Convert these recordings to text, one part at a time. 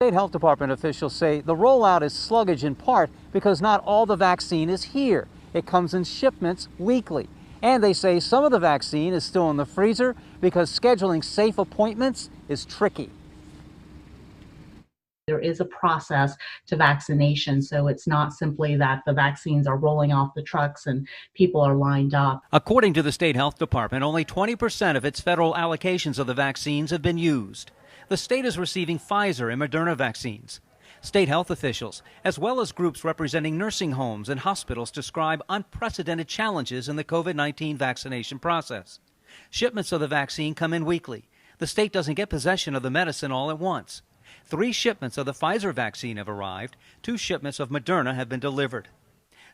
State Health Department officials say the rollout is sluggish in part because not all the vaccine is here. It comes in shipments weekly. And they say some of the vaccine is still in the freezer because scheduling safe appointments is tricky. There is a process to vaccination, so it's not simply that the vaccines are rolling off the trucks and people are lined up. According to the State Health Department, only 20% of its federal allocations of the vaccines have been used. The state is receiving Pfizer and Moderna vaccines. State health officials, as well as groups representing nursing homes and hospitals, describe unprecedented challenges in the COVID-19 vaccination process. Shipments of the vaccine come in weekly. The state doesn't get possession of the medicine all at once. 3 shipments of the Pfizer vaccine have arrived. 2 shipments of Moderna have been delivered.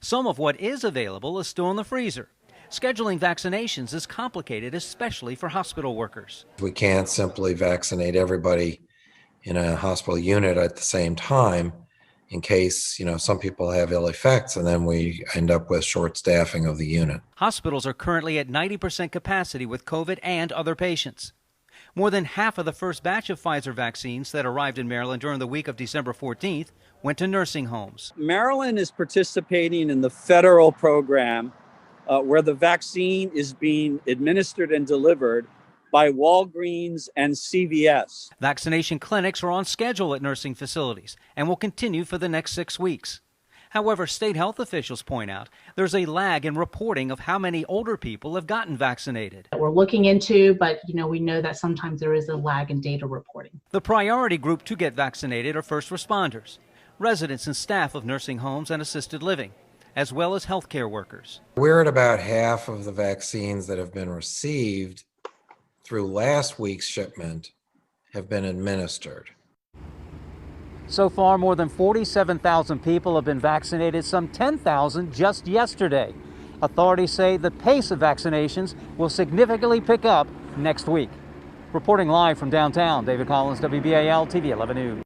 Some of what is available is still in the freezer. Scheduling vaccinations is complicated, especially for hospital workers. We can't simply vaccinate everybody in a hospital unit at the same time in case, some people have ill effects, and then we end up with short staffing of the unit. Hospitals are currently at 90% capacity with COVID and other patients. More than half of the first batch of Pfizer vaccines that arrived in Maryland during the week of December 14th went to nursing homes. Maryland is participating in the federal program where the vaccine is being administered and delivered by Walgreens and CVS. Vaccination clinics are on schedule at nursing facilities and will continue for the next 6 weeks. However, state health officials point out there's a lag in reporting of how many older people have gotten vaccinated. We're looking into, but we know that sometimes there is a lag in data reporting. The priority group to get vaccinated are first responders, residents and staff of nursing homes and assisted living, as well as healthcare workers. We're at about half of the vaccines that have been received through last week's shipment have been administered. So far, more than 47,000 people have been vaccinated, some 10,000 just yesterday. Authorities say the pace of vaccinations will significantly pick up next week. Reporting live from downtown, David Collins, WBAL TV 11 News.